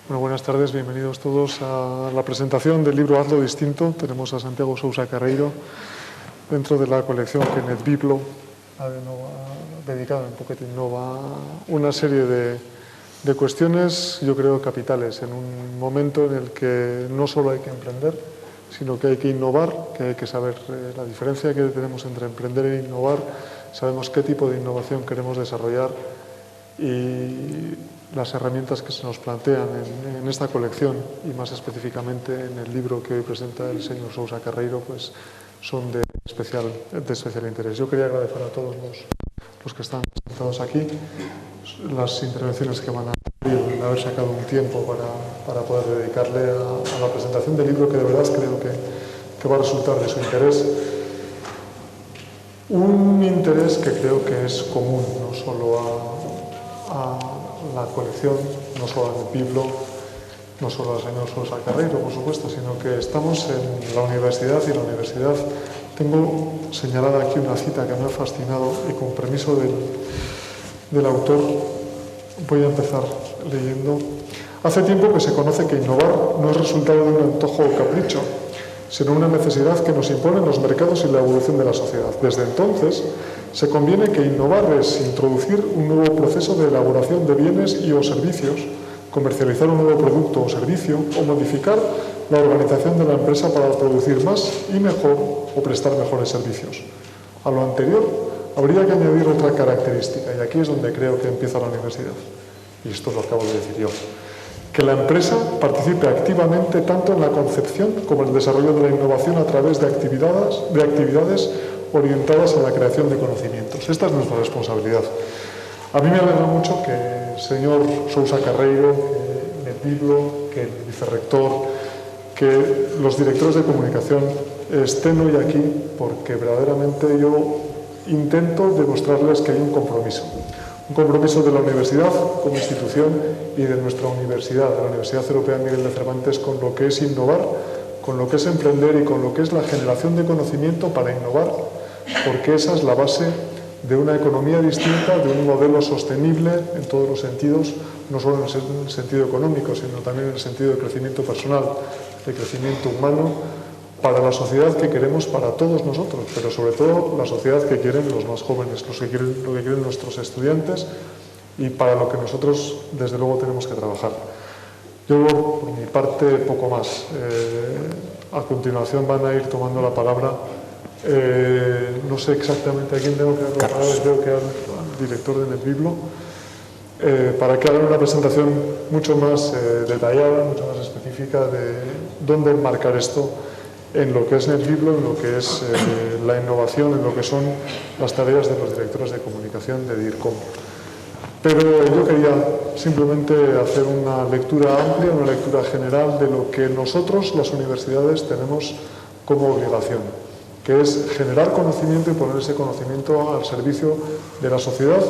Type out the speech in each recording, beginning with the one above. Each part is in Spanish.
Bueno, buenas tardes, bienvenidos todos a la presentación del libro Hazlo Distinto. Tenemos a Santiago Sousa Carreiro dentro de la colección que NetBiblo ha dedicado un poquito a una serie de cuestiones, yo creo, capitales, en un momento en el que no solo hay que emprender, sino que hay que innovar, que hay que saber la diferencia que tenemos entre emprender e innovar, sabemos qué tipo de innovación queremos desarrollar y las herramientas que se nos plantean en esta colección y más específicamente en el libro que hoy presenta el señor Sousa Carreiro, pues son de especial interés. Yo quería agradecer a todos los que están sentados aquí las intervenciones que van a hacer, haber sacado un tiempo para poder dedicarle a la presentación del libro, que de verdad creo que va a resultar de su interés. Un interés que creo que es común, no solo a la colección, no solo al NetBiblo, no solo al señor Sousa Carreiro, por supuesto, sino que estamos en la universidad y la universidad. Tengo señalada aquí una cita que me ha fascinado y con permiso del autor voy a empezar leyendo. Hace tiempo que se conoce que innovar no es resultado de un antojo o capricho, sino una necesidad que nos imponen los mercados y la evolución de la sociedad. Desde entonces, se conviene que innovar es introducir un nuevo proceso de elaboración de bienes y o servicios, comercializar un nuevo producto o servicio o modificar la organización de la empresa para producir más y mejor o prestar mejores servicios. A lo anterior, habría que añadir otra característica, y aquí es donde creo que empieza la universidad, y esto lo acabo de decir yo. Que la empresa participe activamente tanto en la concepción como en el desarrollo de la innovación a través de actividades orientadas a la creación de conocimientos. Esta es nuestra responsabilidad. A mí me alegra mucho que el señor Sousa Carreiro, que NetBiblo, que el vicerrector, que los directores de comunicación estén hoy aquí, porque verdaderamente yo intento demostrarles que hay un compromiso de la universidad como institución y de nuestra universidad, de la Universidad Europea Miguel de Cervantes, con lo que es innovar, con lo que es emprender y con lo que es la generación de conocimiento para innovar, porque esa es la base de una economía distinta, de un modelo sostenible en todos los sentidos, no solo en el sentido económico, sino también en el sentido de crecimiento personal, de crecimiento humano, para la sociedad que queremos para todos nosotros, pero sobre todo la sociedad que quieren los más jóvenes, lo que quieren nuestros estudiantes y para lo que nosotros desde luego tenemos que trabajar. Yo por mi parte poco más. A continuación van a ir tomando la palabra, no sé exactamente a quién tengo que dar la palabra, creo que al director de NetBiblo, para que hagan una presentación mucho más detallada, mucho más específica de dónde enmarcar esto en lo que es NetBiblo, en lo que es la innovación, en lo que son las tareas de los directores de comunicación de DIRCOM. Pero yo quería simplemente hacer una lectura amplia, una lectura general de lo que nosotros, las universidades, tenemos como obligación, que es generar conocimiento y poner ese conocimiento al servicio de la sociedad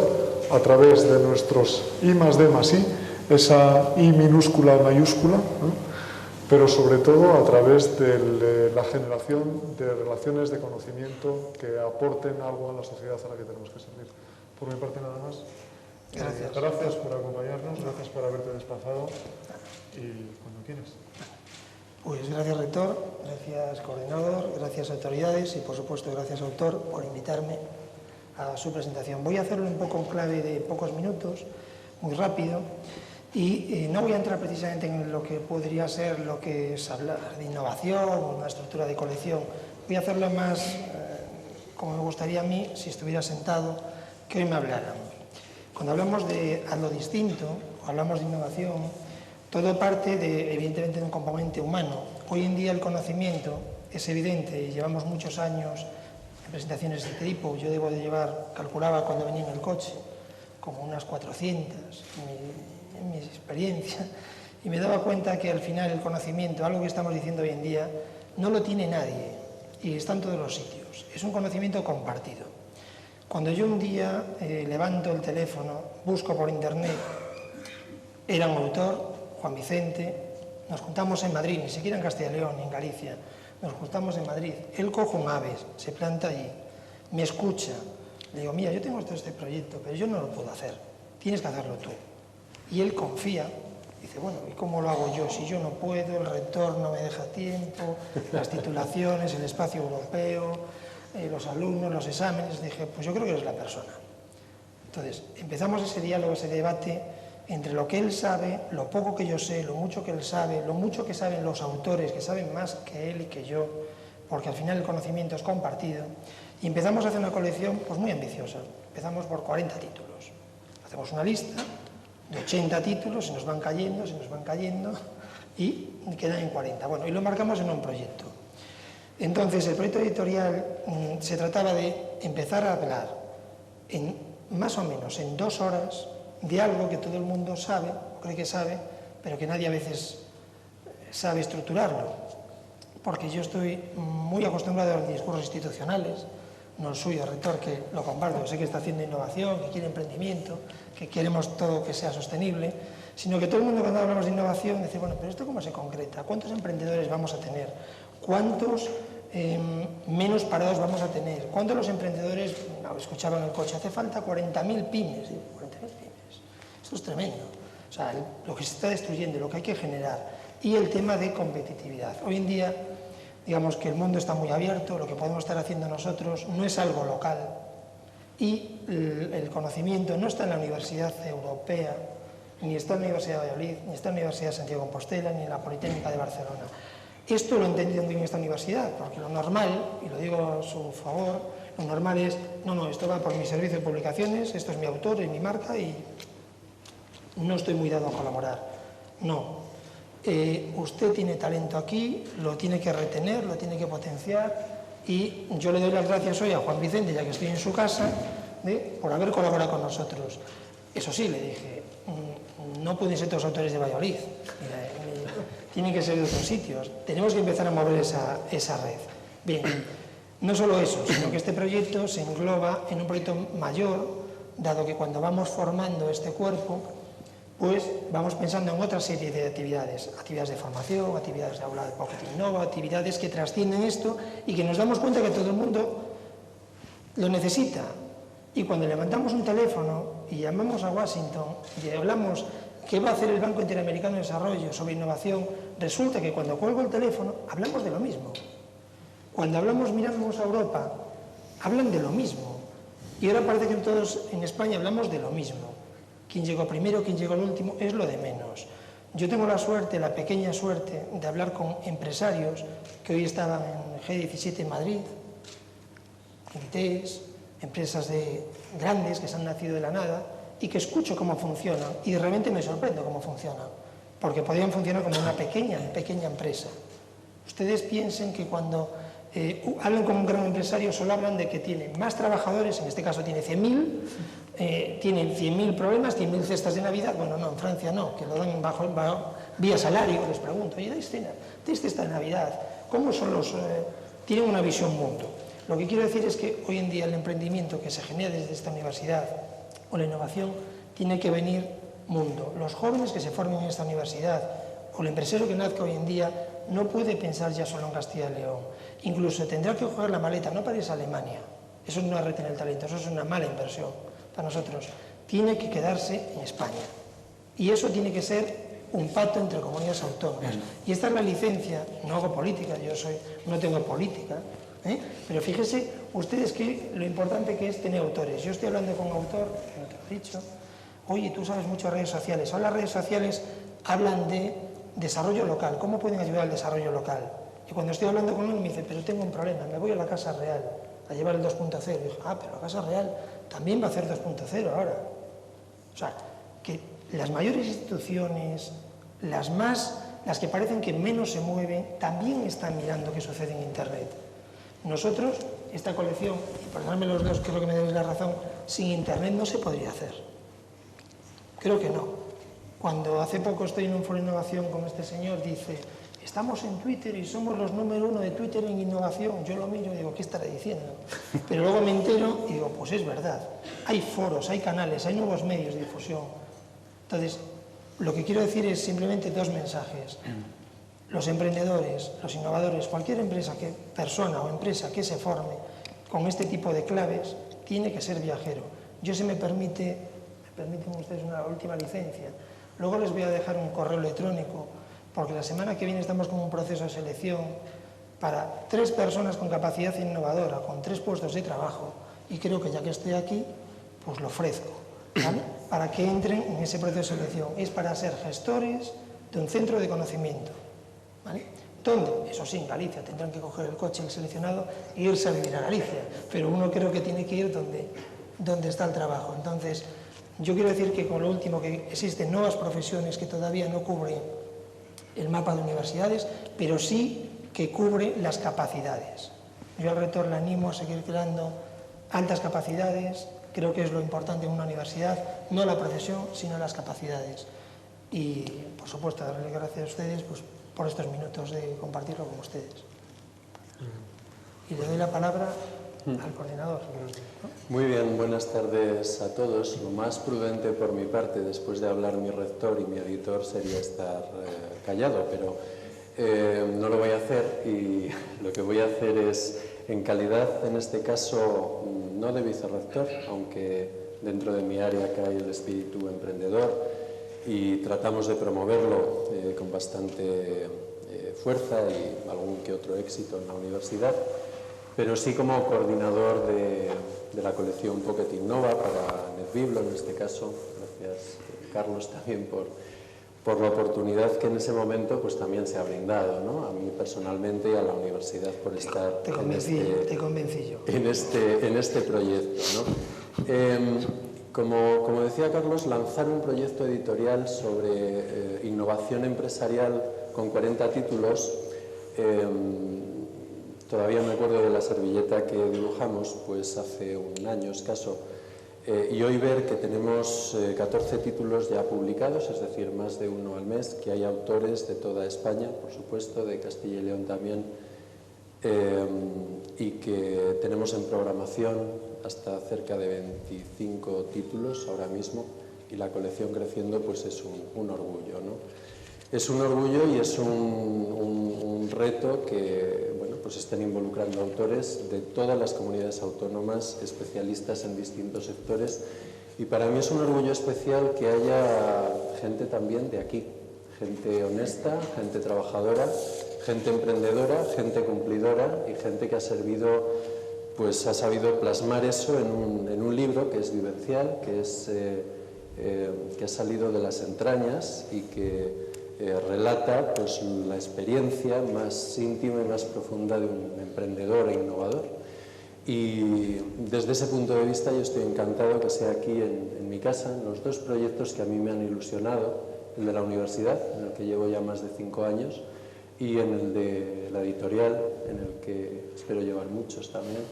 a través de nuestros I+D+I, esa I minúscula mayúscula, ¿no? Pero sobre todo a través de la generación de relaciones de conocimiento que aporten algo a la sociedad a la que tenemos que servir. Por mi parte nada más. Gracias. Gracias por acompañarnos, gracias por haberte desplazado y cuando quieras. Pues gracias, rector, gracias, coordinador, gracias, autoridades y, por supuesto, gracias, autor, por invitarme a su presentación. Voy a hacerlo un poco en clave de pocos minutos, muy rápido. Y no voy a entrar precisamente en lo que podría ser lo que es hablar de innovación o una estructura de colección. Voy a hacerlo más como me gustaría a mí si estuviera sentado, que hoy me hablaran. Cuando hablamos de Hazlo Distinto, o hablamos de innovación, todo parte evidentemente de un componente humano. Hoy en día el conocimiento es evidente y llevamos muchos años en presentaciones de este tipo. Yo debo de llevar, calculaba cuando venía en el coche, como unas 400 en mi experiencia, y me daba cuenta que al final el conocimiento, algo que estamos diciendo hoy en día, no lo tiene nadie y está en todos los sitios. Es un conocimiento compartido. Cuando yo un día levanto el teléfono, busco por internet, era un autor, Juan Vicente, nos juntamos en Madrid, ni siquiera en Castilla y León, ni en Galicia, nos juntamos en Madrid, él coge un aves, se planta allí, me escucha, le digo, mira, yo tengo todo este proyecto, pero yo no lo puedo hacer, tienes que hacerlo tú. Y él confía Dice, bueno, ¿y cómo lo hago yo? Si yo no puedo, el rector no me deja tiempo, las titulaciones, el espacio europeo, los alumnos, los exámenes. Dije, pues yo creo que eres la persona. Entonces, empezamos ese diálogo, ese debate entre lo que él sabe, lo poco que yo sé, lo mucho que él sabe, lo mucho que saben los autores, que saben más que él y que yo, porque al final el conocimiento es compartido, y empezamos a hacer una colección pues muy ambiciosa. Empezamos por 40 títulos. Hacemos una lista de 80 títulos, se nos van cayendo, y quedan en 40. Bueno, y lo marcamos en un proyecto. Entonces, el proyecto editorial se trataba de empezar a hablar más o menos en 2 horas de algo que todo el mundo sabe, o cree que sabe, pero que nadie a veces sabe estructurarlo. Porque yo estoy muy acostumbrado a los discursos institucionales, no el suyo, rector, que lo comparto, sé que está haciendo innovación, que quiere emprendimiento, que queremos todo que sea sostenible, sino que todo el mundo cuando hablamos de innovación dice, bueno, pero ¿esto cómo se concreta? ¿Cuántos emprendedores vamos a tener? ¿Cuántos menos parados vamos a tener? ¿Cuántos los emprendedores, escuchaba en el coche, hace falta 40.000 pymes? 40.000 pymes, esto es tremendo. O sea, lo que se está destruyendo, lo que hay que generar. Y el tema de competitividad. Hoy en día, digamos que el mundo está muy abierto, lo que podemos estar haciendo nosotros no es algo local y el conocimiento no está en la Universidad Europea, ni está en la Universidad de Valladolid, ni está en la Universidad de Santiago de Compostela, ni en la Politécnica de Barcelona. Esto lo he entendido en esta universidad, porque lo normal, y lo digo a su favor, lo normal es, no, esto va por mi servicio de publicaciones, esto es mi autor, es mi marca y no estoy muy dado a colaborar. No. Usted tiene talento aquí, lo tiene que retener, lo tiene que potenciar y yo le doy las gracias hoy a Juan Vicente, ya que estoy en su casa, por haber colaborado con nosotros. Eso sí, le dije, no pueden ser todos autores de Valladolid, tienen que ser de otros sitios, tenemos que empezar a mover esa red. Bien, no solo eso, sino que este proyecto se engloba en un proyecto mayor, dado que cuando vamos formando este cuerpo, pues vamos pensando en otra serie de actividades de formación, actividades de aula de Pocket Innova, actividades que trascienden esto y que nos damos cuenta que todo el mundo lo necesita. Y cuando levantamos un teléfono y llamamos a Washington y hablamos qué va a hacer el Banco Interamericano de Desarrollo sobre innovación, resulta que cuando cuelgo el teléfono hablamos de lo mismo. Cuando hablamos, miramos a Europa, hablan de lo mismo. Y ahora parece que todos en España hablamos de lo mismo. Quién llegó primero, quién llegó al último, es lo de menos. Yo tengo la suerte, la pequeña suerte, de hablar con empresarios que hoy estaban en G17 en Madrid, ITES, empresas grandes que se han nacido de la nada y que escucho cómo funcionan y realmente me sorprendo cómo funcionan, porque podrían funcionar como una pequeña empresa. Ustedes piensen que cuando hablan con un gran empresario solo hablan de que tiene más trabajadores, en este caso tiene 100.000, tienen 100.000 problemas, 100.000 cestas de Navidad. Bueno, no, en Francia no, que lo dan vía salario. Les pregunto, oye, ¿dais cesta de Navidad? ¿Cómo son los...? Tienen una visión mundo. Lo que quiero decir es que hoy en día el emprendimiento que se genera desde esta universidad o la innovación tiene que venir mundo. Los jóvenes que se formen en esta universidad o el empresario que nazca hoy en día no puede pensar ya solo en Castilla y León. Incluso tendrá que coger la maleta, no para irse a Alemania. Eso no es retener el talento, eso es una mala inversión para nosotros. Tiene que quedarse en España. Y eso tiene que ser un pacto entre comunidades autónomas. Y esta es la licencia, no hago política, no tengo política, pero fíjese ustedes que lo importante que es tener autores. Yo estoy hablando con un autor, que no te lo he dicho, oye, tú sabes mucho de redes sociales. Ahora las redes sociales hablan de desarrollo local, ¿cómo pueden ayudar al desarrollo local? Y cuando estoy hablando con él me dice, pero tengo un problema, me voy a la Casa Real a llevar el 2.0. Y digo, pero la Casa Real también va a hacer 2.0 ahora. O sea, que las mayores instituciones, las que parecen que menos se mueven, también están mirando qué sucede en Internet. Nosotros, esta colección, y perdonadme los dos, creo que me debéis la razón, sin Internet no se podría hacer. Creo que no. Cuando hace poco estoy en un foro de innovación con este señor, dice, estamos en Twitter y somos los número 1 de Twitter en innovación. Yo lo miro y digo, ¿qué estará diciendo? Pero luego me entero y digo, pues es verdad. Hay foros, hay canales, hay nuevos medios de difusión. Entonces, lo que quiero decir es simplemente dos mensajes. Los emprendedores, los innovadores, cualquier persona o empresa que se forme con este tipo de claves, tiene que ser viajero. Yo, si me permiten ustedes una última licencia, Luego les voy a dejar un correo electrónico, porque la semana que viene estamos con un proceso de selección para 3 personas con capacidad innovadora, con 3 puestos de trabajo, y creo que ya que estoy aquí, pues lo ofrezco, ¿vale? Para que entren en ese proceso de selección. Es para ser gestores de un centro de conocimiento, ¿vale? Donde, eso sí, en Galicia tendrán que coger el coche el seleccionado e irse a vivir a Galicia, pero uno creo que tiene que ir donde está el trabajo. Entonces, yo quiero decir que con lo último, que existen nuevas profesiones que todavía no cubren el mapa de universidades, pero sí que cubre las capacidades. Yo al rector le animo a seguir creando altas capacidades, creo que es lo importante en una universidad, no la profesión, sino las capacidades. Y, por supuesto, darle gracias a ustedes pues, por estos minutos de compartirlo con ustedes. Y le doy la palabra al coordinador. Muy bien, buenas tardes a todos. Lo más prudente por mi parte, después de hablar mi rector y mi editor, sería estar callado, pero no lo voy a hacer, y lo que voy a hacer es, en calidad, en este caso, no de vicerrector, aunque dentro de mi área cae el espíritu emprendedor y tratamos de promoverlo con bastante fuerza y algún que otro éxito en la universidad, pero sí como coordinador de la colección Pocket Innova para NetBiblo, en este caso. Gracias, Carlos, también por la oportunidad que en ese momento pues también se ha brindado, ¿no? A mí personalmente y a la universidad por estar en este proyecto, ¿no? Como decía Carlos, lanzar un proyecto editorial sobre innovación empresarial con 40 títulos, todavía me acuerdo de la servilleta que dibujamos pues hace un año escaso, y hoy ver que tenemos 14 títulos ya publicados, es decir, más de uno al mes, que hay autores de toda España, por supuesto, de Castilla y León también, y que tenemos en programación hasta cerca de 25 títulos ahora mismo, y la colección creciendo, pues es un orgullo, ¿no? Es un orgullo y es un reto que, bueno, pues estén involucrando autores de todas las comunidades autónomas, especialistas en distintos sectores, y para mí es un orgullo especial que haya gente también de aquí, gente honesta, gente trabajadora, gente emprendedora, gente cumplidora y gente que ha sabido plasmar eso en un libro que es vivencial, que ha salido de las entrañas y que relata pues, la experiencia más íntima y más profunda de un emprendedor e innovador. Y desde ese punto de vista yo estoy encantado que sea aquí en mi casa, en los 2 proyectos que a mí me han ilusionado, el de la universidad, en el que llevo ya más de 5 años, y en el de la editorial, en el que espero llevar muchos también.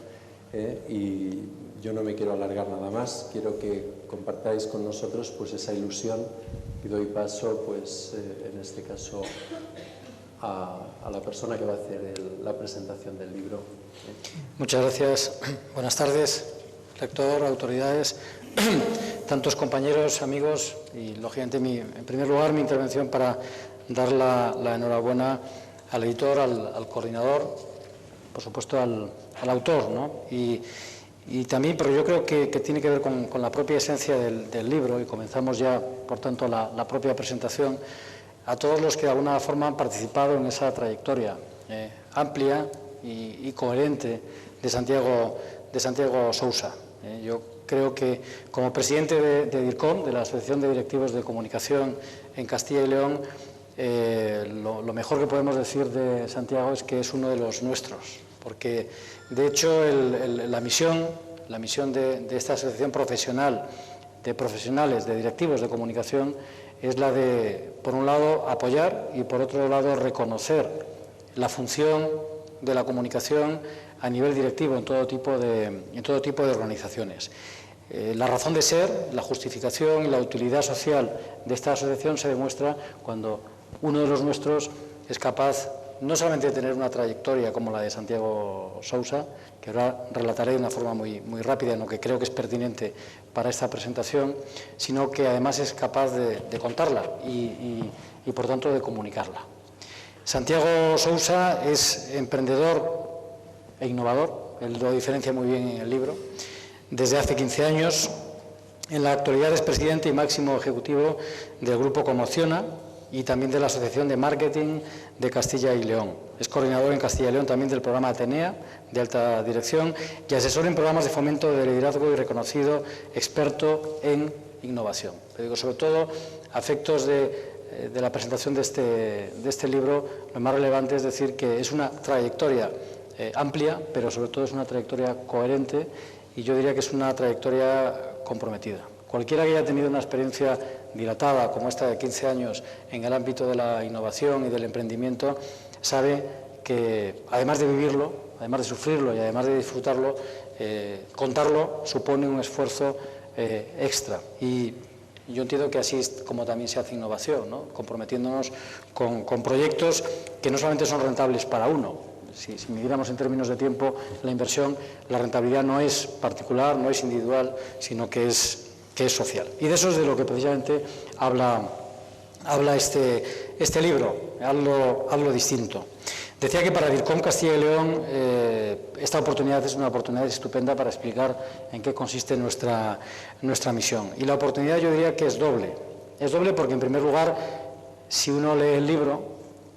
Y yo no me quiero alargar nada más, quiero que compartáis con nosotros pues, esa ilusión, y doy paso, pues, en este caso, a la persona que va a hacer la presentación del libro. Muchas gracias. Buenas tardes, rector, autoridades, tantos compañeros, amigos, y lógicamente, en primer lugar, mi intervención para dar la enhorabuena al editor, al coordinador, por supuesto al autor, ¿no? Y también, pero yo creo que tiene que ver con la propia esencia del libro, y comenzamos ya, por tanto, la propia presentación, a todos los que de alguna forma han participado en esa trayectoria amplia y coherente de Santiago Sousa. Yo creo que como presidente de DIRCOM, de la Asociación de Directivos de Comunicación en Castilla y León, lo mejor que podemos decir de Santiago es que es uno de los nuestros, porque de hecho la misión de esta asociación profesional, de profesionales, de directivos de comunicación, es la de, por un lado, apoyar y por otro lado, reconocer la función de la comunicación a nivel directivo en todo tipo de organizaciones. La razón de ser, la justificación y la utilidad social de esta asociación se demuestra cuando uno de los nuestros es capaz no solamente de tener una trayectoria como la de Santiago Sousa, que ahora relataré de una forma muy rápida, en lo que creo que es pertinente para esta presentación, sino que además es capaz de contarla y por tanto de comunicarla. Santiago Sousa es emprendedor e innovador, él lo diferencia muy bien en el libro. Desde hace 15 años En la actualidad es presidente y máximo ejecutivo del Grupo Conmociona y también de la Asociación de Marketing de Castilla y León. Es coordinador en Castilla y León también del programa Atenea, de alta dirección, y asesor en programas de fomento de liderazgo y reconocido experto en innovación. Pero digo, sobre todo, a efectos de la presentación de este libro, lo más relevante es decir que es una trayectoria amplia, pero sobre todo es una trayectoria coherente y yo diría que es una trayectoria comprometida. Cualquiera que haya tenido una experiencia dilatada como esta de 15 años en el ámbito de la innovación y del emprendimiento sabe que además de vivirlo, además de sufrirlo y además de disfrutarlo, contarlo supone un esfuerzo extra. Y yo entiendo que así es como también se hace innovación, ¿no? Comprometiéndonos con proyectos que no solamente son rentables para uno. Si midiéramos en términos de tiempo la inversión, la rentabilidad no es particular, no es individual, sino que es social. Y de eso es de lo que precisamente habla este libro, algo distinto. Decía que para DIRCOM Castilla y León esta oportunidad es una oportunidad estupenda para explicar en qué consiste nuestra misión. Y la oportunidad yo diría que es doble. Es doble porque, en primer lugar, si uno lee el libro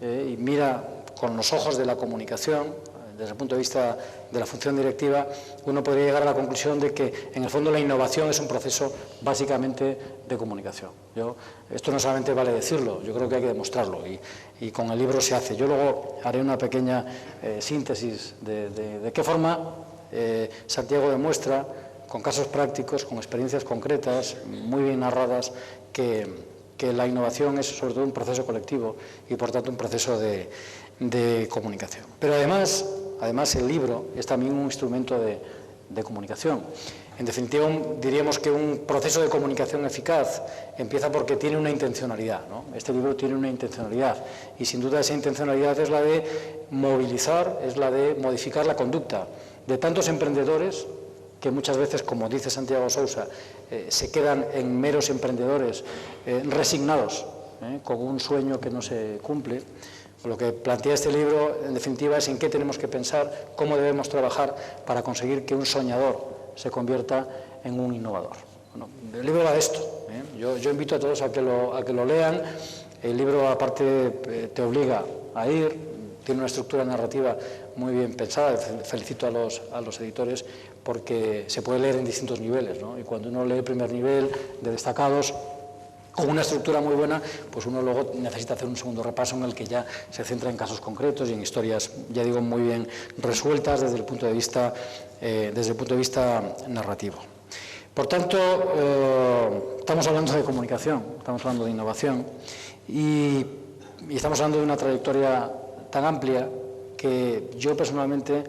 y mira con los ojos de la comunicación, desde el punto de vista de la función directiva, uno podría llegar a la conclusión de que, en el fondo, la innovación es un proceso básicamente de comunicación. Esto no solamente vale decirlo, yo creo que hay que demostrarlo y con el libro se hace. Yo luego haré una pequeña síntesis de qué forma Santiago demuestra, con casos prácticos, con experiencias concretas, muy bien narradas, que la innovación es sobre todo un proceso colectivo y, por tanto, un proceso de comunicación. Pero además el libro es también un instrumento de comunicación. En definitiva, diríamos que un proceso de comunicación eficaz empieza porque tiene una intencionalidad, ¿no? Este libro tiene una intencionalidad y, sin duda, esa intencionalidad es la de movilizar, es la de modificar la conducta de tantos emprendedores que muchas veces, como dice Santiago Sousa, se quedan en meros emprendedores resignados, con un sueño que no se cumple. Lo que plantea este libro, en definitiva, es en qué tenemos que pensar, cómo debemos trabajar para conseguir que un soñador se convierta en un innovador. Bueno, el libro va de esto. Yo invito a todos a que lo lean. El libro, aparte, te obliga a ir, tiene una estructura narrativa muy bien pensada. Felicito a los editores porque se puede leer en distintos niveles, ¿no? Y cuando uno lee el primer nivel de destacados, con una estructura muy buena, pues uno luego necesita hacer un segundo repaso en el que ya se centra en casos concretos y en historias, ya digo, muy bien resueltas desde el punto de vista narrativo. Por tanto, estamos hablando de comunicación, estamos hablando de innovación y estamos hablando de una trayectoria tan amplia que yo personalmente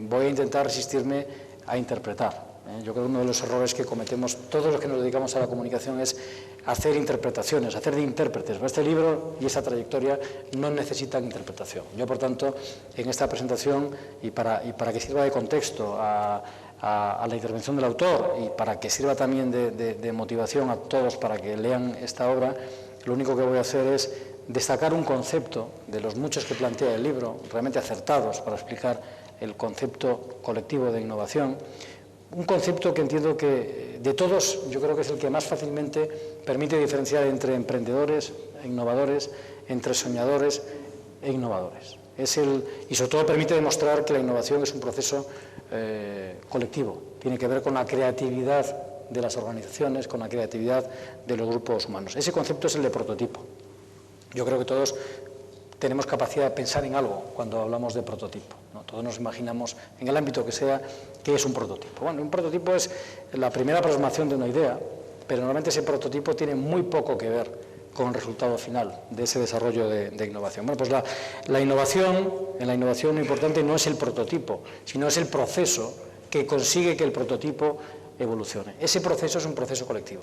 voy a intentar resistirme a interpretar. Yo creo que uno de los errores que cometemos todos los que nos dedicamos a la comunicación es hacer interpretaciones, hacer de intérpretes. Este libro y esta trayectoria no necesitan interpretación. Yo, por tanto, en esta presentación, y para que sirva de contexto a la intervención del autor y para que sirva también de motivación a todos para que lean esta obra, lo único que voy a hacer es destacar un concepto de los muchos que plantea el libro, realmente acertados para explicar el concepto colectivo de innovación. Un concepto que entiendo que, de todos, yo creo que es el que más fácilmente permite diferenciar entre emprendedores e innovadores, entre soñadores e innovadores. Y sobre todo permite demostrar que la innovación es un proceso colectivo. Tiene que ver con la creatividad de las organizaciones, con la creatividad de los grupos humanos. Ese concepto es el de prototipo. Yo creo que todos tenemos capacidad de pensar en algo cuando hablamos de prototipo, ¿no? Todos nos imaginamos, en el ámbito que sea, qué es un prototipo. Bueno, un prototipo es la primera plasmación de una idea, pero normalmente ese prototipo tiene muy poco que ver con el resultado final de ese desarrollo de innovación. Bueno, pues en la innovación lo importante no es el prototipo, sino es el proceso que consigue que el prototipo evolucione. Ese proceso es un proceso colectivo.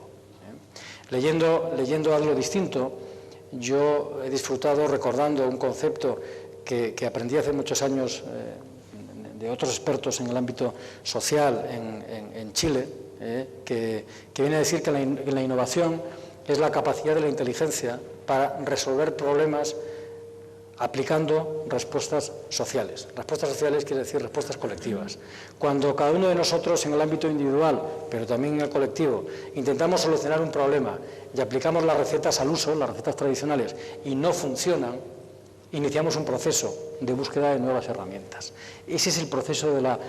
Leyendo algo distinto, yo he disfrutado recordando un concepto que aprendí hace muchos años de otros expertos en el ámbito social en Chile, que viene a decir que la innovación es la capacidad de la inteligencia para resolver problemas aplicando respuestas sociales. Respuestas sociales quiere decir respuestas colectivas. Cuando cada uno de nosotros en el ámbito individual, pero también en el colectivo, intentamos solucionar un problema y aplicamos las recetas al uso, las recetas tradicionales, y no funcionan, iniciamos un proceso de búsqueda de nuevas herramientas. Ese es el proceso de la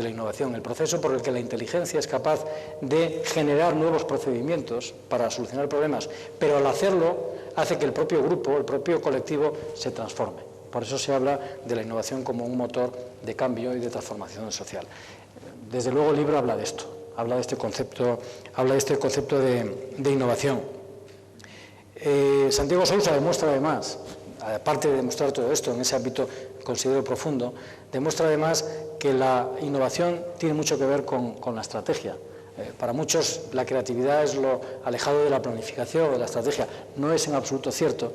innovación, el proceso por el que la inteligencia es capaz de generar nuevos procedimientos para solucionar problemas, pero al hacerlo hace que el propio grupo, el propio colectivo se transforme. Por eso se habla de la innovación como un motor de cambio y de transformación social. Desde luego el libro habla de esto, habla de este concepto de innovación. Santiago Sousa demuestra además, aparte de demostrar todo esto en ese ámbito considero profundo, demuestra además que la innovación tiene mucho que ver con la estrategia. Para muchos la creatividad es lo alejado de la planificación, de la estrategia. No es en absoluto cierto.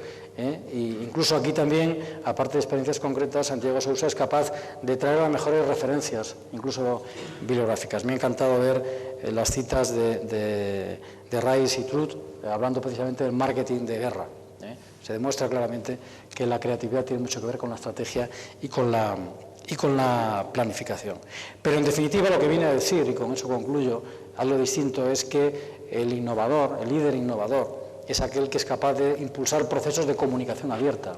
Y incluso aquí también, aparte de experiencias concretas, Santiago Sousa es capaz de traer las mejores referencias, incluso bibliográficas. Me ha encantado ver las citas de Rice y Truth, hablando precisamente del marketing de guerra. Se demuestra claramente que la creatividad tiene mucho que ver con la estrategia y con la planificación. Pero en definitiva lo que viene a decir, y con eso concluyo, algo distinto es que el innovador, el líder innovador, es aquel que es capaz de impulsar procesos de comunicación abierta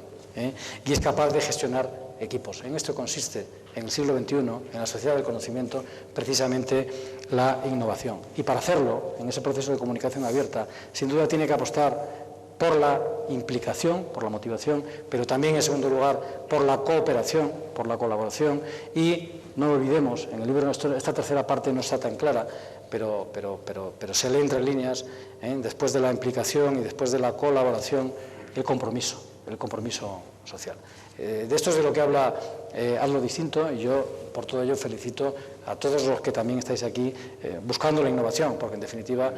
y es capaz de gestionar equipos. En esto consiste, en el siglo XXI, en la sociedad del conocimiento, precisamente la innovación. Y para hacerlo, en ese proceso de comunicación abierta, sin duda tiene que apostar por la implicación, por la motivación, pero también, en segundo lugar, por la cooperación, por la colaboración. Y no olvidemos, en el libro esta tercera parte no está tan clara, pero se lee entre líneas, después de la implicación y después de la colaboración, el compromiso social. De esto es de lo que habla Hazlo Distinto, y yo por todo ello felicito a todos los que también estáis aquí buscando la innovación, porque en definitiva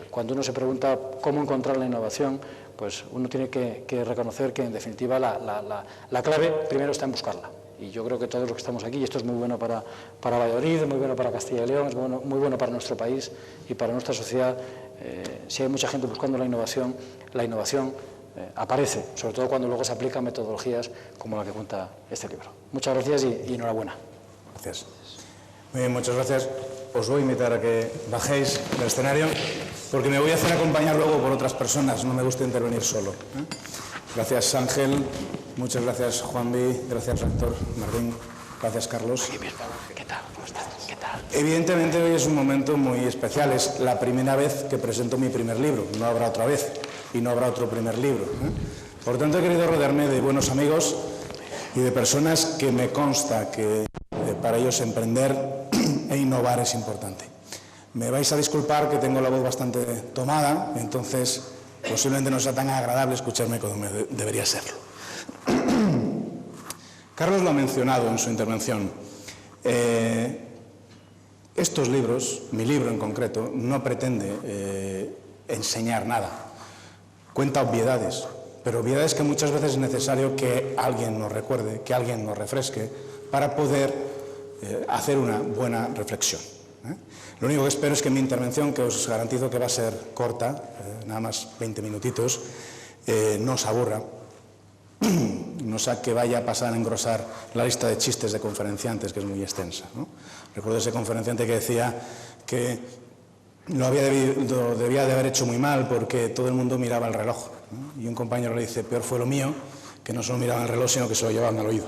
cuando uno se pregunta cómo encontrar la innovación, pues uno tiene que reconocer que en definitiva la clave primero está en buscarla. Y yo creo que todos los que estamos aquí, y esto es muy bueno para Valladolid, muy bueno para Castilla y León, es muy bueno para nuestro país y para nuestra sociedad, si hay mucha gente buscando la innovación aparece, sobre todo cuando luego se aplican metodologías como la que cuenta este libro. Muchas gracias y enhorabuena. Gracias. Muy bien, muchas gracias. Os voy a invitar a que bajéis del escenario, porque me voy a hacer acompañar luego por otras personas, no me gusta intervenir solo. Gracias, Ángel. Muchas gracias, Juanvi. Gracias, rector Martín. Gracias, Carlos. ¿Qué tal? ¿Cómo estás? ¿Qué tal? Evidentemente hoy es un momento muy especial. Es la primera vez que presento mi primer libro. No habrá otra vez y no habrá otro primer libro. Por tanto, he querido rodearme de buenos amigos y de personas que me consta que para ellos emprender e innovar es importante. Me vais a disculpar que tengo la voz bastante tomada, entonces posiblemente no sea tan agradable escucharme como debería serlo. Carlos lo ha mencionado en su intervención. Estos libros, mi libro en concreto, no pretende enseñar nada. Cuenta obviedades, pero obviedades que muchas veces es necesario que alguien nos recuerde, que alguien nos refresque, para poder hacer una buena reflexión. Lo único que espero es que mi intervención, que os garantizo que va a ser corta, nada más 20 minutitos, no os aburra, no sea que vaya a pasar a engrosar la lista de chistes de conferenciantes, que es muy extensa, ¿no? Recuerdo ese conferenciante que decía que lo debía de haber hecho muy mal porque todo el mundo miraba el reloj, ¿no? Y un compañero le dice, peor fue lo mío, que no solo miraban el reloj, sino que se lo llevaban al oído.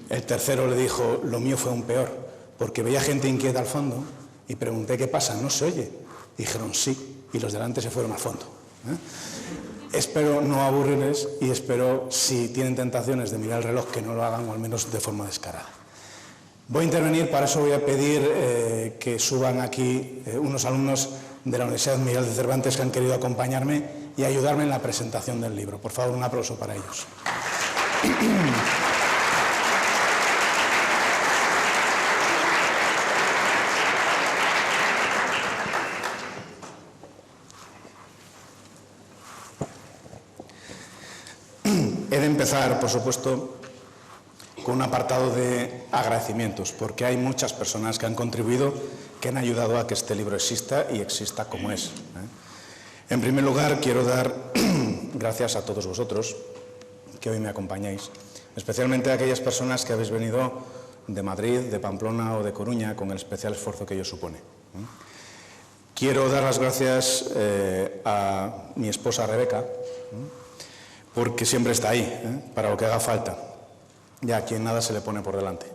El tercero le dijo, lo mío fue aún peor, porque veía gente inquieta al fondo y pregunté, ¿qué pasa? ¿No se oye? Y dijeron, sí, y los delante se fueron al fondo. Espero no aburrirles y espero, si tienen tentaciones de mirar el reloj, que no lo hagan, o al menos de forma descarada. Voy a intervenir, para eso voy a pedir que suban aquí unos alumnos de la Universidad Miguel de Cervantes que han querido acompañarme y ayudarme en la presentación del libro. Por favor, un aplauso para ellos. He de empezar, por supuesto, con un apartado de agradecimientos, porque hay muchas personas que han contribuido, que han ayudado a que este libro exista y exista como es. En primer lugar, quiero dar gracias a todos vosotros, que hoy me acompañáis, especialmente a aquellas personas que habéis venido de Madrid, de Pamplona o de Coruña, con el especial esfuerzo que ello supone. Quiero dar las gracias a mi esposa Rebeca, porque siempre está ahí, para lo que haga falta, y a quien nada se le pone por delante.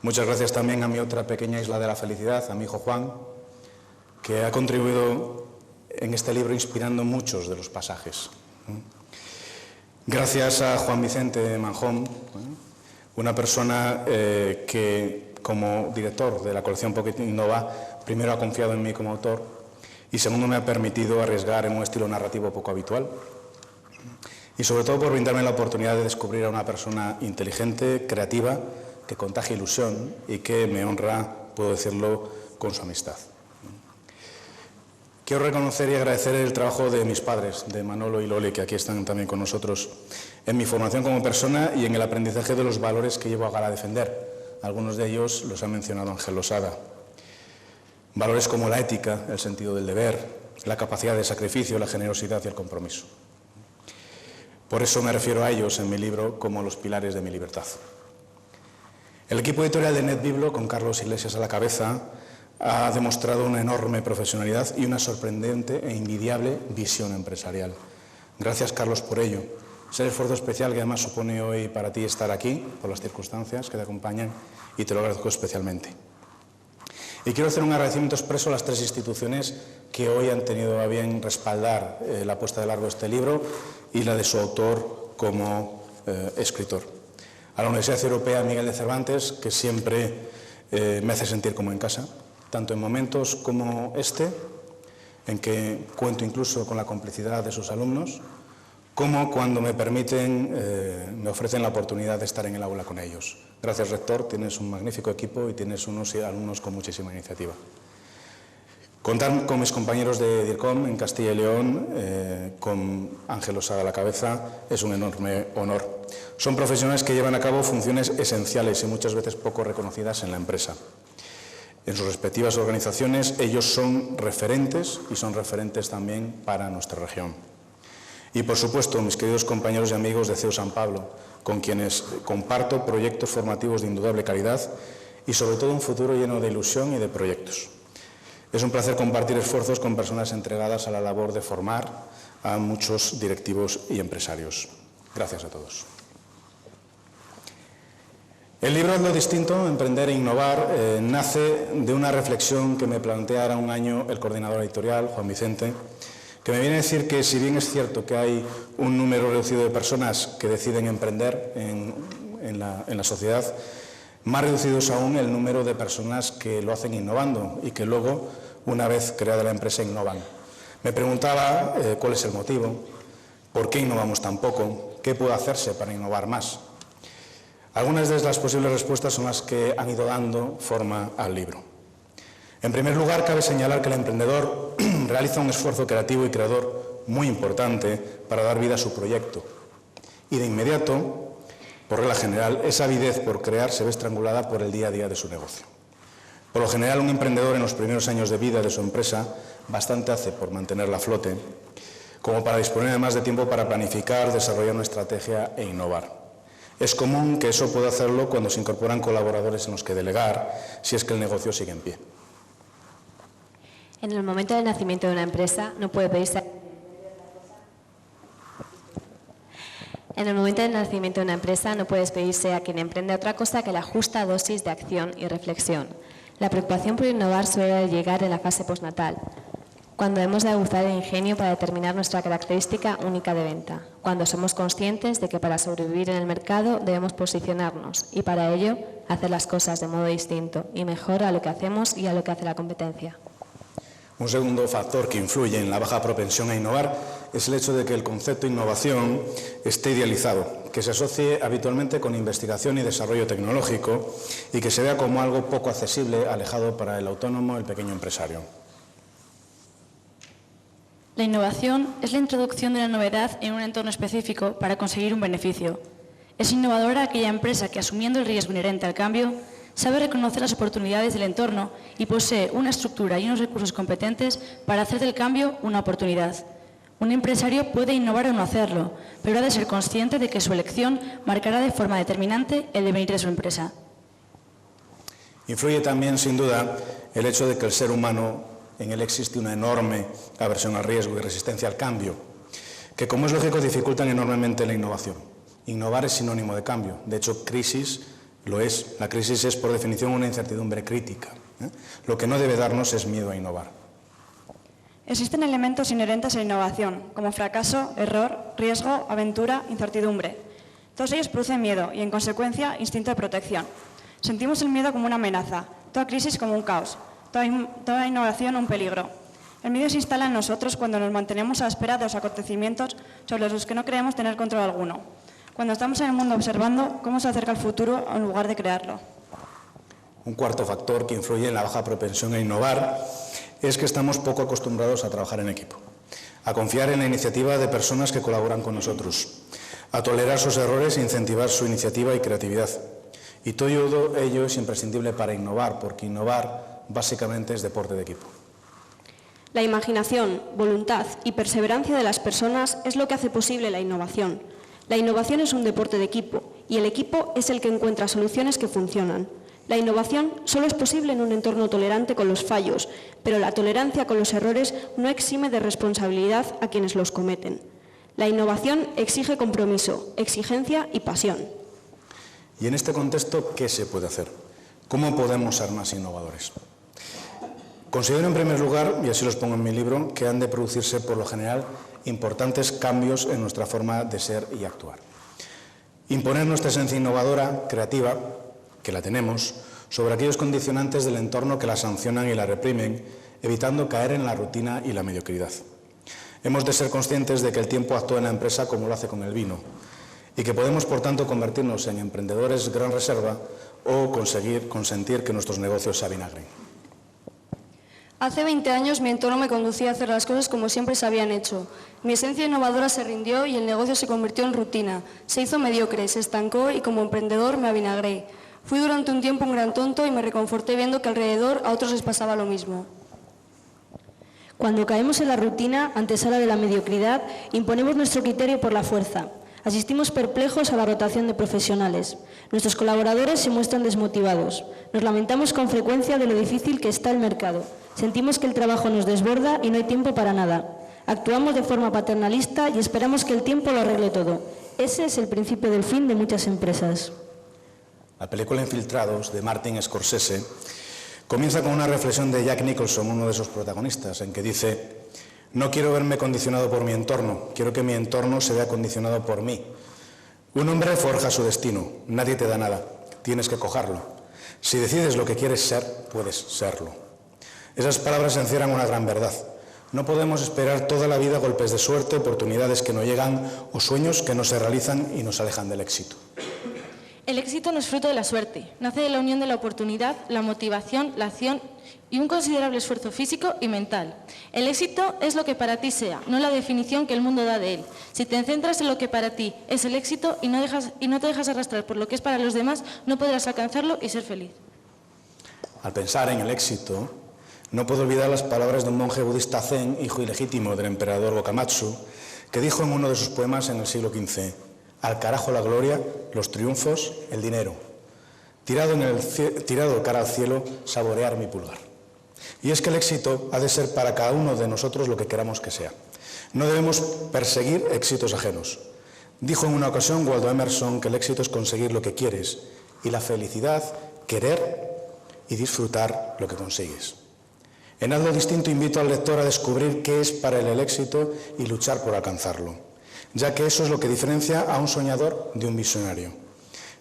Muchas gracias también a mi otra pequeña isla de la felicidad, a mi hijo Juan, que ha contribuido en este libro inspirando muchos de los pasajes. Gracias a Juan Vicente Manjón, una persona que como director de la colección Pocket Innova, primero ha confiado en mí como autor y segundo me ha permitido arriesgar en un estilo narrativo poco habitual y sobre todo por brindarme la oportunidad de descubrir a una persona inteligente, creativa, que contagia ilusión y que me honra, puedo decirlo, con su amistad. Quiero reconocer y agradecer el trabajo de mis padres, de Manolo y Loli, que aquí están también con nosotros, en mi formación como persona y en el aprendizaje de los valores que llevo a gala defender. Algunos de ellos los ha mencionado Ángel Losada. Valores como la ética, el sentido del deber, la capacidad de sacrificio, la generosidad y el compromiso. Por eso me refiero a ellos en mi libro como los pilares de mi libertad. El equipo editorial de NetBiblo, con Carlos Iglesias a la cabeza, ha demostrado una enorme profesionalidad y una sorprendente e envidiable visión empresarial. Gracias, Carlos, por ello. Es el esfuerzo especial que además supone hoy para ti estar aquí, por las circunstancias que te acompañan, y te lo agradezco especialmente. Y quiero hacer un agradecimiento expreso a las tres instituciones que hoy han tenido a bien respaldar la puesta de largo de este libro y la de su autor como escritor. A la Universidad Europea Miguel de Cervantes, que siempre me hace sentir como en casa, tanto en momentos como este, en que cuento incluso con la complicidad de sus alumnos, como cuando me permiten, me ofrecen la oportunidad de estar en el aula con ellos. Gracias, rector, tienes un magnífico equipo y tienes unos alumnos con muchísima iniciativa. Contar con mis compañeros de DIRCOM en Castilla y León, con Ángel Losada a la cabeza, es un enorme honor. Son profesionales que llevan a cabo funciones esenciales y muchas veces poco reconocidas en la empresa. En sus respectivas organizaciones, ellos son referentes y son referentes también para nuestra región. Y, por supuesto, mis queridos compañeros y amigos de CEU San Pablo, con quienes comparto proyectos formativos de indudable calidad y, sobre todo, un futuro lleno de ilusión y de proyectos. Es un placer compartir esfuerzos con personas entregadas a la labor de formar a muchos directivos y empresarios. Gracias a todos. El libro Hazlo Distinto, Emprender e Innovar, nace de una reflexión que me plantea ahora un año el coordinador editorial, Juan Vicente, que me viene a decir que si bien es cierto que hay un número reducido de personas que deciden emprender en la sociedad, más reducido es aún el número de personas que lo hacen innovando y que luego, una vez creada la empresa, innovan. Me preguntaba cuál es el motivo, por qué innovamos tan poco, qué puede hacerse para innovar más. Algunas de las posibles respuestas son las que han ido dando forma al libro. En primer lugar, cabe señalar que el emprendedor realiza un esfuerzo creativo y creador muy importante para dar vida a su proyecto. Y de inmediato, por regla general, esa avidez por crear se ve estrangulada por el día a día de su negocio. Por lo general, un emprendedor en los primeros años de vida de su empresa bastante hace por mantenerla a flote, como para disponer además de tiempo para planificar, desarrollar una estrategia e innovar. Es común que eso pueda hacerlo cuando se incorporan colaboradores en los que delegar, si es que el negocio sigue en pie. En el momento del nacimiento de una empresa no puede pedirse... En el momento del nacimiento de una empresa no puedes pedirse a quien emprende otra cosa que la justa dosis de acción y reflexión. La preocupación por innovar suele llegar en la fase postnatal, cuando hemos de aguzar el ingenio para determinar nuestra característica única de venta, cuando somos conscientes de que para sobrevivir en el mercado debemos posicionarnos y para ello hacer las cosas de modo distinto y mejor a lo que hacemos y a lo que hace la competencia. Un segundo factor que influye en la baja propensión a innovar es el hecho de que el concepto de innovación esté idealizado, que se asocie habitualmente con investigación y desarrollo tecnológico y que se vea como algo poco accesible, alejado para el autónomo, el pequeño empresario. La innovación es la introducción de la novedad en un entorno específico para conseguir un beneficio. Es innovadora aquella empresa que, asumiendo el riesgo inherente al cambio, sabe reconocer las oportunidades del entorno y posee una estructura y unos recursos competentes para hacer del cambio una oportunidad. Un empresario puede innovar o no hacerlo, pero ha de ser consciente de que su elección marcará de forma determinante el devenir de su empresa. Influye también, sin duda, el hecho de que el ser humano, en él existe una enorme aversión al riesgo y resistencia al cambio, que, como es lógico, dificultan enormemente la innovación. Innovar es sinónimo de cambio. De hecho, crisis lo es. La crisis es, por definición, una incertidumbre crítica. Lo que no debe darnos es miedo a innovar. Existen elementos inherentes a la innovación, como fracaso, error, riesgo, aventura, incertidumbre. Todos ellos producen miedo y, en consecuencia, instinto de protección. Sentimos el miedo como una amenaza, toda crisis como un caos, toda innovación un peligro. El miedo se instala en nosotros cuando nos mantenemos a la espera de los acontecimientos sobre los que no creemos tener control alguno. Cuando estamos en el mundo observando cómo se acerca el futuro en lugar de crearlo. Un cuarto factor que influye en la baja propensión a innovar es que estamos poco acostumbrados a trabajar en equipo, a confiar en la iniciativa de personas que colaboran con nosotros, a tolerar sus errores e incentivar su iniciativa y creatividad. Y todo ello es imprescindible para innovar, porque innovar básicamente es deporte de equipo. La imaginación, voluntad y perseverancia de las personas es lo que hace posible la innovación. La innovación es un deporte de equipo y el equipo es el que encuentra soluciones que funcionan. La innovación solo es posible en un entorno tolerante con los fallos, pero la tolerancia con los errores no exime de responsabilidad a quienes los cometen. La innovación exige compromiso, exigencia y pasión. Y en este contexto, ¿qué se puede hacer? ¿Cómo podemos ser más innovadores? Considero, en primer lugar, y así los pongo en mi libro, que han de producirse, por lo general, importantes cambios en nuestra forma de ser y actuar. Imponer nuestra esencia innovadora, creativa, que la tenemos, sobre aquellos condicionantes del entorno que la sancionan y la reprimen, evitando caer en la rutina y la mediocridad. Hemos de ser conscientes de que el tiempo actúa en la empresa como lo hace con el vino, y que podemos, por tanto, convertirnos en emprendedores gran reserva o consentir que nuestros negocios se avinagren. Hace 20 años mi entorno me conducía a hacer las cosas como siempre se habían hecho. Mi esencia innovadora se rindió y el negocio se convirtió en rutina. Se hizo mediocre, se estancó y como emprendedor me avinagré. Fui durante un tiempo un gran tonto y me reconforté viendo que alrededor a otros les pasaba lo mismo. Cuando caemos en la rutina, antesala de la mediocridad, imponemos nuestro criterio por la fuerza. Asistimos perplejos a la rotación de profesionales. Nuestros colaboradores se muestran desmotivados. Nos lamentamos con frecuencia de lo difícil que está el mercado. Sentimos que el trabajo nos desborda y no hay tiempo para nada. Actuamos de forma paternalista y esperamos que el tiempo lo arregle todo. Ese es el principio del fin de muchas empresas. La película Infiltrados, de Martin Scorsese, comienza con una reflexión de Jack Nicholson, uno de sus protagonistas, en que dice: no quiero verme condicionado por mi entorno, quiero que mi entorno se vea condicionado por mí. Un hombre forja su destino, nadie te da nada, tienes que cogerlo. Si decides lo que quieres ser, puedes serlo. Esas palabras encierran una gran verdad. No podemos esperar toda la vida golpes de suerte, oportunidades que no llegan o sueños que no se realizan y nos alejan del éxito. El éxito no es fruto de la suerte, nace de la unión de la oportunidad, la motivación, la acción y un considerable esfuerzo físico y mental. El éxito es lo que para ti sea, no la definición que el mundo da de él. Si te centras en lo que para ti es el éxito y no te dejas arrastrar por lo que es para los demás, no podrás alcanzarlo y ser feliz. Al pensar en el éxito, no puedo olvidar las palabras de un monje budista zen, hijo ilegítimo del emperador Wakamatsu, que dijo en uno de sus poemas en el siglo XV: al carajo la gloria, los triunfos, el dinero. Tirado cara al cielo, saborear mi pulgar. Y es que el éxito ha de ser para cada uno de nosotros lo que queramos que sea. No debemos perseguir éxitos ajenos. Dijo en una ocasión Waldo Emerson que el éxito es conseguir lo que quieres y la felicidad, querer y disfrutar lo que consigues. En Hazlo Distinto invito al lector a descubrir qué es para él el éxito y luchar por alcanzarlo, ya que eso es lo que diferencia a un soñador de un visionario.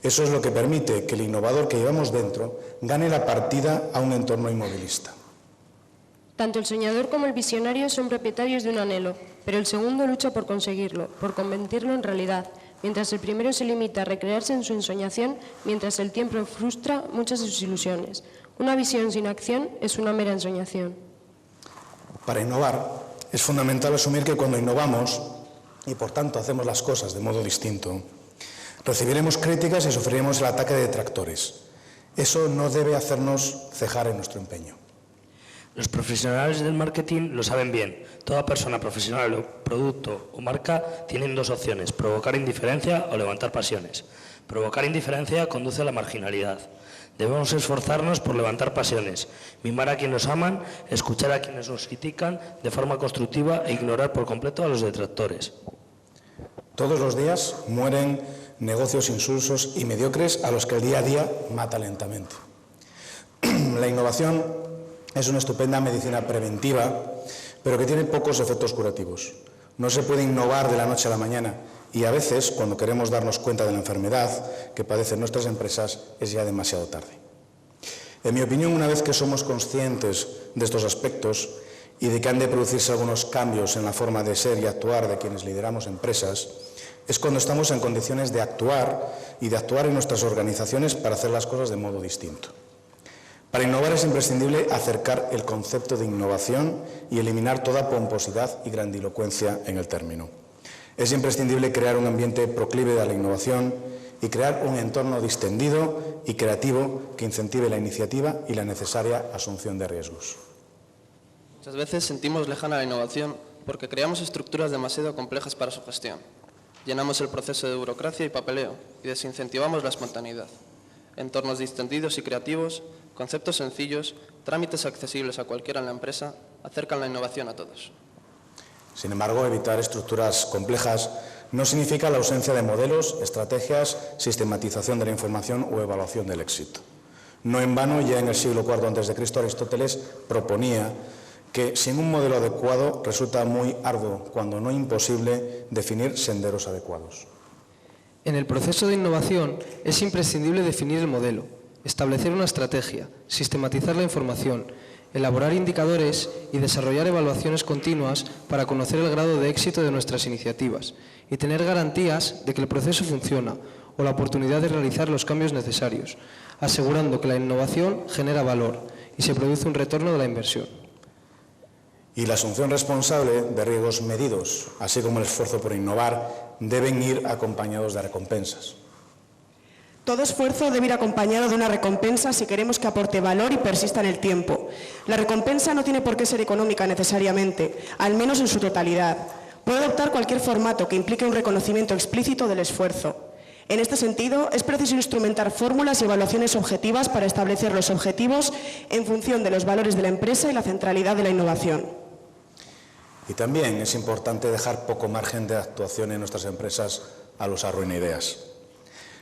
Eso es lo que permite que el innovador que llevamos dentro gane la partida a un entorno inmovilista. Tanto el soñador como el visionario son propietarios de un anhelo, pero el segundo lucha por conseguirlo, por convertirlo en realidad, mientras el primero se limita a recrearse en su ensoñación, mientras el tiempo frustra muchas de sus ilusiones. Una visión sin acción es una mera ensoñación. Para innovar, es fundamental asumir que cuando innovamos, y por tanto hacemos las cosas de modo distinto, recibiremos críticas y sufriremos el ataque de detractores. Eso no debe hacernos cejar en nuestro empeño. Los profesionales del marketing lo saben bien. Toda persona profesional o producto o marca tienen dos opciones: provocar indiferencia o levantar pasiones. Provocar indiferencia conduce a la marginalidad. Debemos esforzarnos por levantar pasiones, mimar a quienes nos aman, escuchar a quienes nos critican de forma constructiva e ignorar por completo a los detractores. Todos los días mueren negocios insulsos y mediocres a los que el día a día mata lentamente. La innovación es una estupenda medicina preventiva, pero que tiene pocos efectos curativos. No se puede innovar de la noche a la mañana y a veces, cuando queremos darnos cuenta de la enfermedad que padecen nuestras empresas, es ya demasiado tarde. En mi opinión, una vez que somos conscientes de estos aspectos y de que han de producirse algunos cambios en la forma de ser y actuar de quienes lideramos empresas, es cuando estamos en condiciones de actuar y de actuar en nuestras organizaciones para hacer las cosas de modo distinto. Para innovar es imprescindible acercar el concepto de innovación y eliminar toda pomposidad y grandilocuencia en el término. Es imprescindible crear un ambiente proclive a la innovación y crear un entorno distendido y creativo que incentive la iniciativa y la necesaria asunción de riesgos. Muchas veces sentimos lejana la innovación porque creamos estructuras demasiado complejas para su gestión. Llenamos el proceso de burocracia y papeleo y desincentivamos la espontaneidad. Entornos distendidos y creativos, conceptos sencillos, trámites accesibles a cualquiera en la empresa, acercan la innovación a todos. Sin embargo, evitar estructuras complejas no significa la ausencia de modelos, estrategias, sistematización de la información o evaluación del éxito. No en vano, ya en el siglo IV a.C., Aristóteles proponía que sin un modelo adecuado resulta muy arduo, cuando no imposible, definir senderos adecuados. En el proceso de innovación es imprescindible definir el modelo, establecer una estrategia, sistematizar la información, elaborar indicadores y desarrollar evaluaciones continuas para conocer el grado de éxito de nuestras iniciativas y tener garantías de que el proceso funciona o la oportunidad de realizar los cambios necesarios, asegurando que la innovación genera valor y se produce un retorno de la inversión. Y la asunción responsable de riesgos medidos, así como el esfuerzo por innovar, deben ir acompañados de recompensas. Todo esfuerzo debe ir acompañado de una recompensa si queremos que aporte valor y persista en el tiempo. La recompensa no tiene por qué ser económica necesariamente, al menos en su totalidad. Puede adoptar cualquier formato que implique un reconocimiento explícito del esfuerzo. En este sentido, es preciso instrumentar fórmulas y evaluaciones objetivas para establecer los objetivos en función de los valores de la empresa y la centralidad de la innovación. Y también es importante dejar poco margen de actuación en nuestras empresas a los arruinaideas.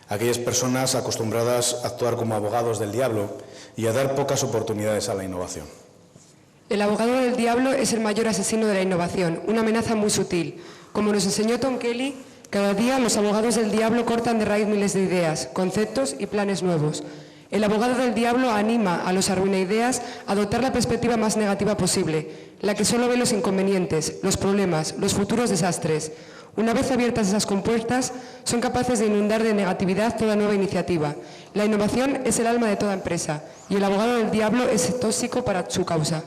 Aquellas personas acostumbradas a actuar como abogados del diablo y a dar pocas oportunidades a la innovación. El abogado del diablo es el mayor asesino de la innovación, una amenaza muy sutil. Como nos enseñó Tom Kelly, cada día los abogados del diablo cortan de raíz miles de ideas, conceptos y planes nuevos. El abogado del diablo anima a los arruinaideas a adoptar la perspectiva más negativa posible, la que solo ve los inconvenientes, los problemas, los futuros desastres. Una vez abiertas esas compuertas, son capaces de inundar de negatividad toda nueva iniciativa. La innovación es el alma de toda empresa y el abogado del diablo es tóxico para su causa.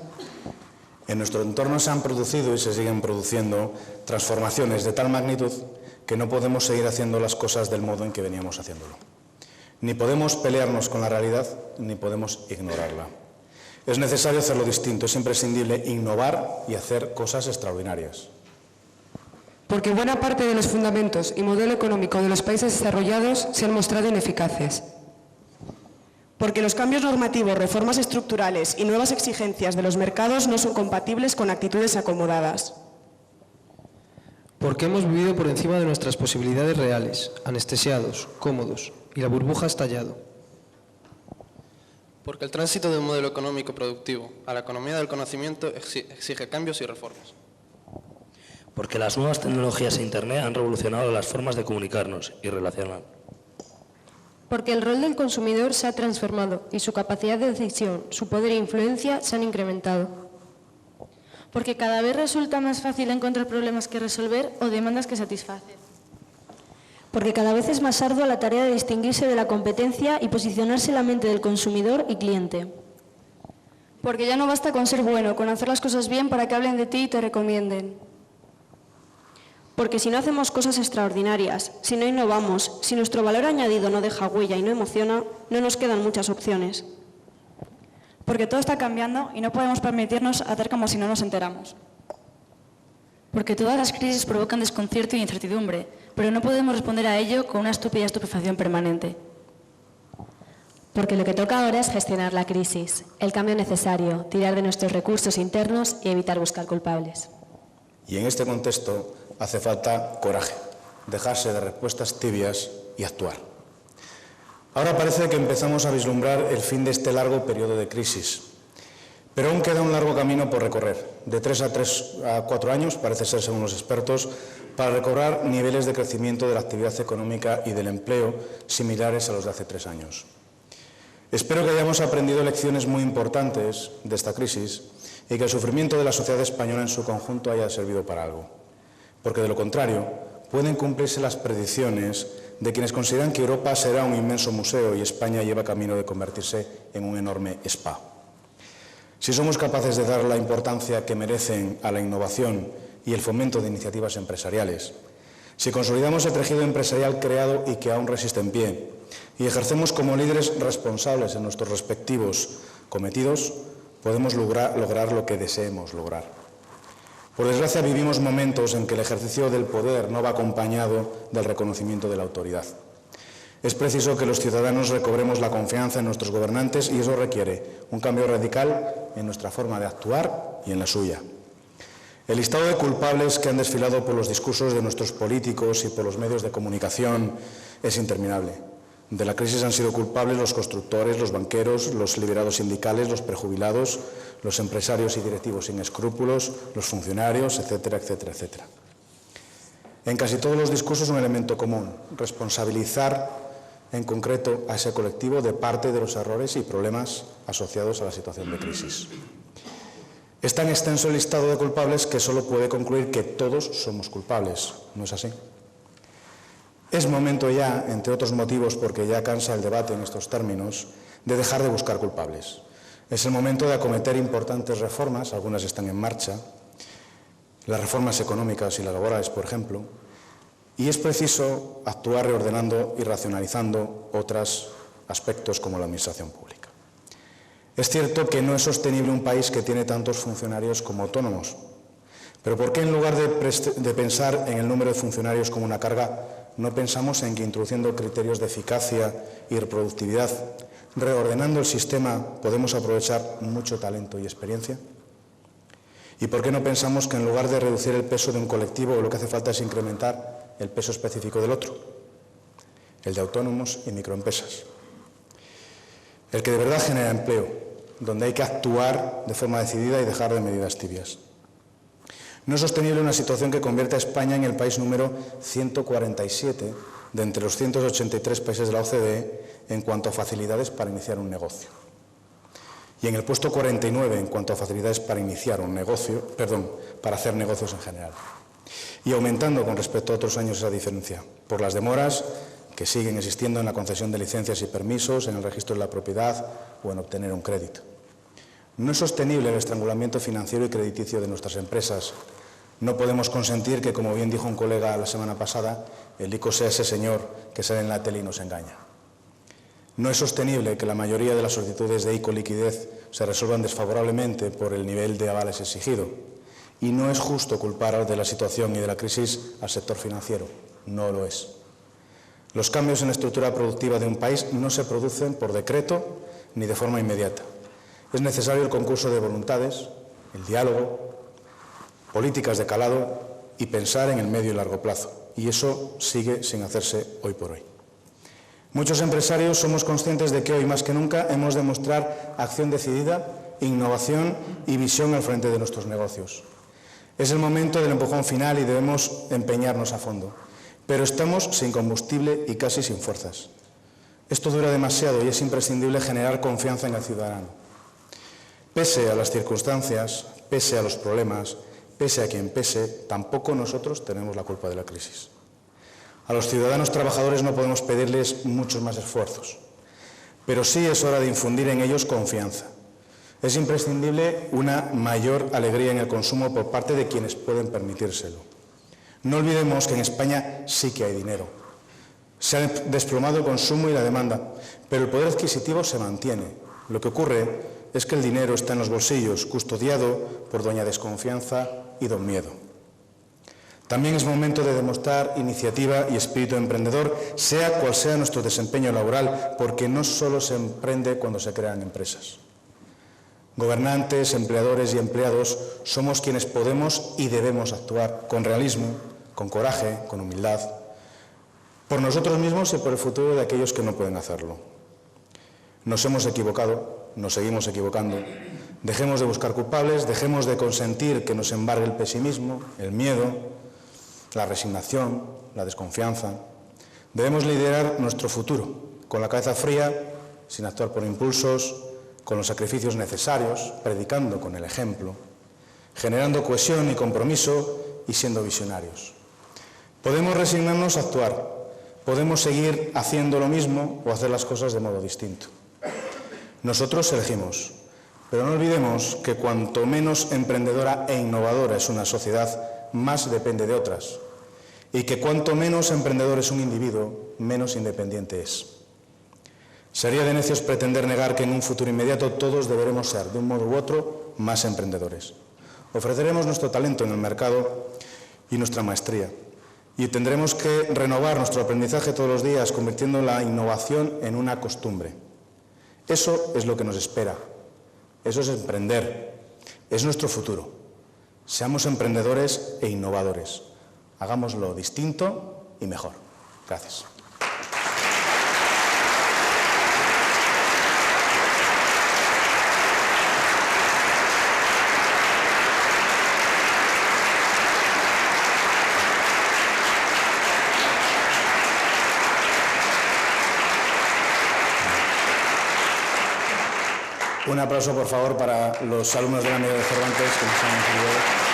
En nuestro entorno se han producido y se siguen produciendo transformaciones de tal magnitud que no podemos seguir haciendo las cosas del modo en que veníamos haciéndolo. Ni podemos pelearnos con la realidad, ni podemos ignorarla. Es necesario hacerlo distinto, es imprescindible innovar y hacer cosas extraordinarias. Porque buena parte de los fundamentos y modelo económico de los países desarrollados se han mostrado ineficaces. Porque los cambios normativos, reformas estructurales y nuevas exigencias de los mercados no son compatibles con actitudes acomodadas. Porque hemos vivido por encima de nuestras posibilidades reales, anestesiados, cómodos, y la burbuja ha estallado. Porque el tránsito de un modelo económico productivo a la economía del conocimiento exige cambios y reformas. Porque las nuevas tecnologías e Internet han revolucionado las formas de comunicarnos y relacionar. Porque el rol del consumidor se ha transformado y su capacidad de decisión, su poder e influencia se han incrementado. Porque cada vez resulta más fácil encontrar problemas que resolver o demandas que satisfacer. Porque cada vez es más ardua la tarea de distinguirse de la competencia y posicionarse en la mente del consumidor y cliente. Porque ya no basta con ser bueno, con hacer las cosas bien para que hablen de ti y te recomienden. Porque si no hacemos cosas extraordinarias, si no innovamos, si nuestro valor añadido no deja huella y no emociona, no nos quedan muchas opciones. Porque todo está cambiando y no podemos permitirnos hacer como si no nos enteramos. Porque todas las crisis provocan desconcierto y incertidumbre, pero no podemos responder a ello con una estúpida estupefacción permanente. Porque lo que toca ahora es gestionar la crisis, el cambio necesario, tirar de nuestros recursos internos y evitar buscar culpables. Y en este contexto hace falta coraje, dejarse de respuestas tibias y actuar. Ahora parece que empezamos a vislumbrar el fin de este largo periodo de crisis, pero aún queda un largo camino por recorrer, de 3 a 4 años, parece ser según los expertos, para recobrar niveles de crecimiento de la actividad económica y del empleo similares a los de hace 3 años. Espero que hayamos aprendido lecciones muy importantes de esta crisis y que el sufrimiento de la sociedad española en su conjunto haya servido para algo, porque de lo contrario pueden cumplirse las predicciones de quienes consideran que Europa será un inmenso museo y España lleva camino de convertirse en un enorme spa. Si somos capaces de dar la importancia que merecen a la innovación y el fomento de iniciativas empresariales, si consolidamos el tejido empresarial creado y que aún resiste en pie, y ejercemos como líderes responsables en nuestros respectivos cometidos, podemos lograr lo que deseemos lograr. Por desgracia, vivimos momentos en que el ejercicio del poder no va acompañado del reconocimiento de la autoridad. Es preciso que los ciudadanos recobremos la confianza en nuestros gobernantes y eso requiere un cambio radical en nuestra forma de actuar y en la suya. El listado de culpables que han desfilado por los discursos de nuestros políticos y por los medios de comunicación es interminable. De la crisis han sido culpables los constructores, los banqueros, los liberados sindicales, los prejubilados, los empresarios y directivos sin escrúpulos, los funcionarios, etcétera, etcétera, etcétera. En casi todos los discursos un elemento común, responsabilizar en concreto a ese colectivo de parte de los errores y problemas asociados a la situación de crisis. Es tan extenso el listado de culpables que solo puede concluir que todos somos culpables. ¿No es así? Es momento ya, entre otros motivos, porque ya cansa el debate en estos términos, de dejar de buscar culpables. Es el momento de acometer importantes reformas, algunas están en marcha, las reformas económicas y las laborales, por ejemplo, y es preciso actuar reordenando y racionalizando otros aspectos como la administración pública. Es cierto que no es sostenible un país que tiene tantos funcionarios como autónomos, pero ¿por qué en lugar de pensar en el número de funcionarios como una carga, no pensamos en que introduciendo criterios de eficacia y productividad, reordenando el sistema, podemos aprovechar mucho talento y experiencia? ¿Y por qué no pensamos que en lugar de reducir el peso de un colectivo, lo que hace falta es incrementar el peso específico del otro, el de autónomos y microempresas? El que de verdad genera empleo, donde hay que actuar de forma decidida y dejar de medidas tibias. No es sostenible una situación que convierte a España en el país número 147 de entre los 183 países de la OCDE en cuanto a facilidades para iniciar un negocio. Y en el puesto 49 en cuanto a facilidades para iniciar un negocio, para hacer negocios en general. Y aumentando con respecto a otros años esa diferencia, por las demoras que siguen existiendo en la concesión de licencias y permisos, en el registro de la propiedad o en obtener un crédito. No es sostenible el estrangulamiento financiero y crediticio de nuestras empresas. No podemos consentir que, como bien dijo un colega la semana pasada, el ICO sea ese señor que sale en la tele y nos engaña. No es sostenible que la mayoría de las solicitudes de ICO liquidez se resuelvan desfavorablemente por el nivel de avales exigido. Y no es justo culpar de la situación y de la crisis al sector financiero. No lo es. Los cambios en la estructura productiva de un país no se producen por decreto ni de forma inmediata. Es necesario el concurso de voluntades, el diálogo, políticas de calado y pensar en el medio y largo plazo. Y eso sigue sin hacerse hoy por hoy. Muchos empresarios somos conscientes de que hoy más que nunca hemos de mostrar acción decidida, innovación y visión al frente de nuestros negocios. Es el momento del empujón final y debemos empeñarnos a fondo. Pero estamos sin combustible y casi sin fuerzas. Esto dura demasiado y es imprescindible generar confianza en el ciudadano. Pese a las circunstancias, pese a los problemas, pese a quien pese, tampoco nosotros tenemos la culpa de la crisis. A los ciudadanos trabajadores no podemos pedirles muchos más esfuerzos, pero sí es hora de infundir en ellos confianza. Es imprescindible una mayor alegría en el consumo por parte de quienes pueden permitírselo. No olvidemos que en España sí que hay dinero. Se ha desplomado el consumo y la demanda, pero el poder adquisitivo se mantiene. Lo que ocurre es que el dinero está en los bolsillos, custodiado por doña Desconfianza y don Miedo. También es momento de demostrar iniciativa y espíritu emprendedor, sea cual sea nuestro desempeño laboral, porque no solo se emprende cuando se crean empresas. Gobernantes, empleadores y empleados somos quienes podemos y debemos actuar con realismo, con coraje, con humildad, por nosotros mismos y por el futuro de aquellos que no pueden hacerlo. Nos hemos equivocado, nos seguimos equivocando. Dejemos de buscar culpables, dejemos de consentir que nos embargue el pesimismo, el miedo, la resignación, la desconfianza. Debemos liderar nuestro futuro, con la cabeza fría, sin actuar por impulsos, con los sacrificios necesarios, predicando con el ejemplo, generando cohesión y compromiso y siendo visionarios. Podemos resignarnos a actuar, podemos seguir haciendo lo mismo o hacer las cosas de modo distinto. Nosotros elegimos, pero no olvidemos que cuanto menos emprendedora e innovadora es una sociedad, más depende de otras, y que cuanto menos emprendedor es un individuo, menos independiente es. Sería de necios pretender negar que en un futuro inmediato todos deberemos ser, de un modo u otro, más emprendedores. Ofreceremos nuestro talento en el mercado y nuestra maestría, y tendremos que renovar nuestro aprendizaje todos los días, convirtiendo la innovación en una costumbre. Eso es lo que nos espera. Eso es emprender. Es nuestro futuro. Seamos emprendedores e innovadores. Hagámoslo distinto y mejor. Gracias. Un aplauso, por favor, para los alumnos de la Miguel de Cervantes que nos han ayudado.